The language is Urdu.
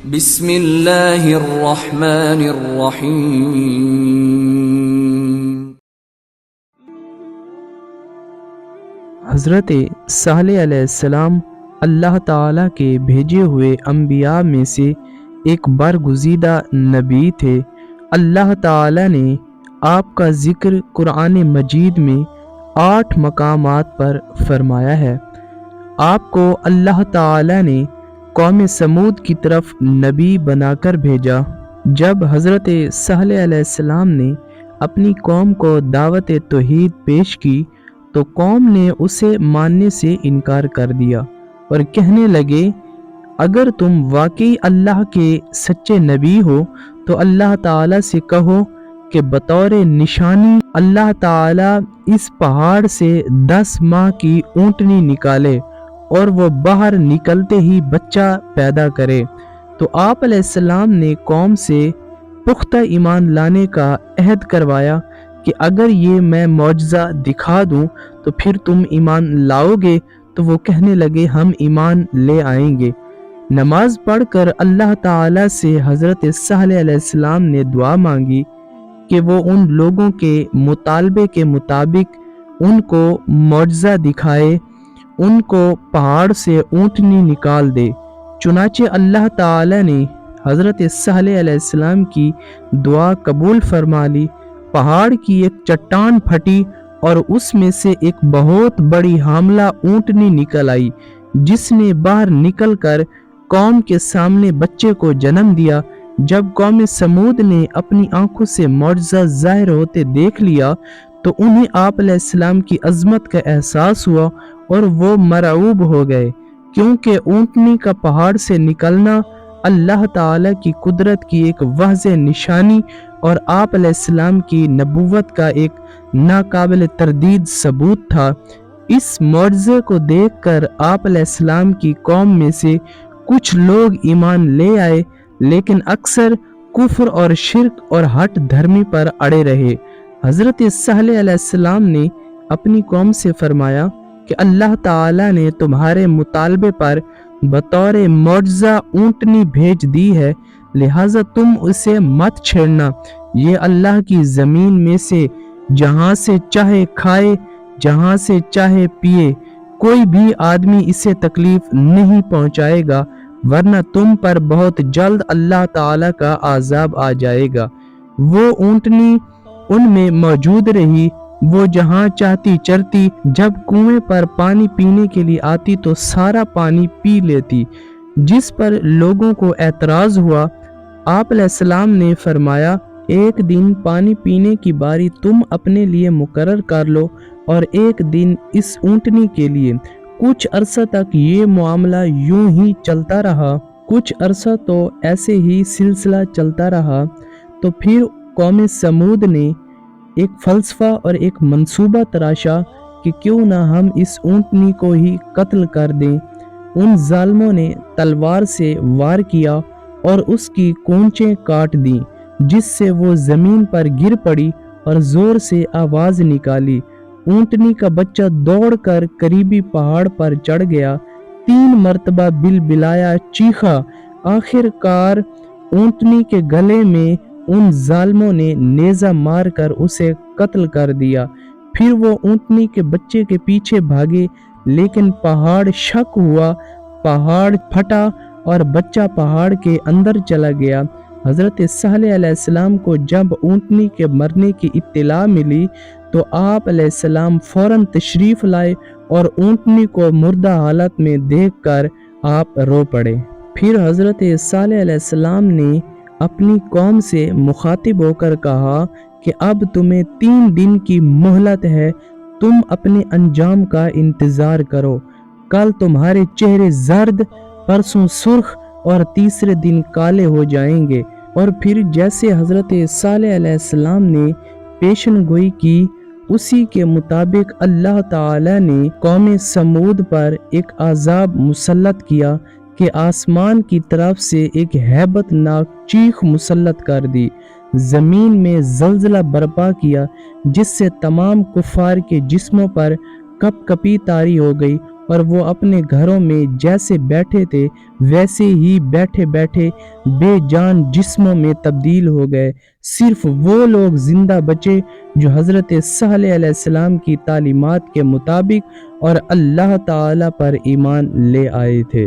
بسم اللہ الرحمن الرحیم۔ حضرت صالح علیہ السلام اللہ تعالیٰ کے بھیجے ہوئے انبیاء میں سے ایک برگزیدہ نبی تھے۔ اللہ تعالیٰ نے آپ کا ذکر قرآن مجید میں 8 مقامات پر فرمایا ہے۔ آپ کو اللہ تعالیٰ نے قوم سمود کی طرف نبی بنا کر بھیجا۔ جب حضرت صالح علیہ السلام نے اپنی قوم کو دعوت توحید پیش کی تو قوم نے اسے ماننے سے انکار کر دیا اور کہنے لگے، اگر تم واقعی اللہ کے سچے نبی ہو تو اللہ تعالیٰ سے کہو کہ بطور نشانی اللہ تعالیٰ اس پہاڑ سے 10 ماہ کی اونٹنی نکالے اور وہ باہر نکلتے ہی بچہ پیدا کرے۔ تو آپ علیہ السلام نے قوم سے پختہ ایمان لانے کا عہد کروایا کہ اگر یہ میں معجزہ دکھا دوں تو پھر تم ایمان لاؤ گے؟ تو وہ کہنے لگے ہم ایمان لے آئیں گے۔ نماز پڑھ کر اللہ تعالیٰ سے حضرت صالح علیہ السلام نے دعا مانگی کہ وہ ان لوگوں کے مطالبے کے مطابق ان کو معجزہ دکھائے، ان کو پہاڑ سے اونٹنی نکال دے۔ چنانچہ اللہ تعالیٰ نے حضرت صالح علیہ السلام کی دعا قبول فرما لی۔ پہاڑ کی ایک چٹان پھٹی اور اس میں سے ایک بہت بڑی حاملہ اونٹنی نکل آئی، جس نے باہر نکل کر قوم کے سامنے بچے کو جنم دیا۔ جب قوم سمود نے اپنی آنکھوں سے معجزہ ظاہر ہوتے دیکھ لیا تو انہیں آپ علیہ السلام کی عظمت کا احساس ہوا اور وہ مرعوب ہو گئے، کیونکہ اونٹنی کا پہاڑ سے نکلنا اللہ تعالیٰ کی قدرت کی ایک واضح نشانی اور آپ علیہ السلام کی نبوت کا ایک ناقابل تردید ثبوت تھا۔ اس معجزے کو دیکھ کر آپ علیہ السلام کی قوم میں سے کچھ لوگ ایمان لے آئے، لیکن اکثر کفر اور شرک اور ہٹ دھرمی پر اڑے رہے۔ حضرت صالح علیہ السلام نے اپنی قوم سے فرمایا کہ اللہ تعالیٰ نے تمہارے مطالبے پر بطور معجزہ اونٹنی بھیج دی ہے، لہٰذا تم اسے مت چھیڑنا۔ یہ اللہ کی زمین میں سے جہاں سے چاہے کھائے، جہاں سے چاہے پیے، کوئی بھی آدمی اسے تکلیف نہیں پہنچائے گا، ورنہ تم پر بہت جلد اللہ تعالیٰ کا عذاب آ جائے گا۔ وہ اونٹنی ان میں موجود رہی، وہ جہاں چاہتی چرتی، جب کنویں پر پانی پینے کے لیے آتی تو سارا پانی پی لیتی۔ جس پر لوگوں کو اعتراض ہوا، آپ علیہ السلام نے فرمایا، ایک دن پانی پینے کی باری تم اپنے لیے مقرر کر لو اور ایک دن اس اونٹنی کے لیے۔ کچھ عرصہ تک یہ معاملہ یوں ہی چلتا رہا، کچھ عرصہ تو ایسے ہی سلسلہ چلتا رہا۔ تو پھر قوم سمود نے ایک فلسفہ اور ایک منصوبہ تراشا کہ کیوں نہ ہم اس اونٹنی کو ہی قتل کر دیں۔ ان ظالموں نے تلوار سے وار کیا اور اس کی کونچیں کاٹ دیں، جس سے وہ زمین پر گر پڑی اور زور سے آواز نکالی۔ اونٹنی کا بچہ دوڑ کر قریبی پہاڑ پر چڑھ گیا، 3 مرتبہ بلبلایا، چیخا۔ آخر کار اونٹنی کے گلے میں ان ظالموں نے نیزہ مار کر اسے قتل کر دیا۔ پھر وہ اونٹنی کے بچے کے پیچھے بھاگے، لیکن پہاڑ شک ہوا، پہاڑ پھٹا اور بچہ پہاڑ کے اندر چلا گیا۔ حضرت صالح علیہ السلام کو جب اونٹنی کے مرنے کی اطلاع ملی تو آپ علیہ السلام فوراً تشریف لائے اور اونٹنی کو مردہ حالت میں دیکھ کر آپ رو پڑے۔ پھر حضرت صالح علیہ السلام نے اپنی قوم سے مخاطب ہو کر کہا کہ اب تمہیں 3 دن کی مہلت ہے، تم اپنے انجام کا انتظار کرو۔ کل تمہارے چہرے زرد، پرسوں سرخ اور تیسرے دن کالے ہو جائیں گے۔ اور پھر جیسے حضرت صالح علیہ السلام نے پیشن گوئی کی، اسی کے مطابق اللہ تعالیٰ نے قوم سمود پر ایک عذاب مسلط کیا کہ آسمان کی طرف سے ایک ہیبت ناک چیخ مسلط کر دی، زمین میں زلزلہ برپا کیا، جس سے تمام کفار کے جسموں پر کپ کپی طاری ہو گئی اور وہ اپنے گھروں میں جیسے بیٹھے تھے ویسے ہی بیٹھے بیٹھے بے جان جسموں میں تبدیل ہو گئے۔ صرف وہ لوگ زندہ بچے جو حضرت صالح علیہ السلام کی تعلیمات کے مطابق اور اللہ تعالی پر ایمان لے آئے تھے۔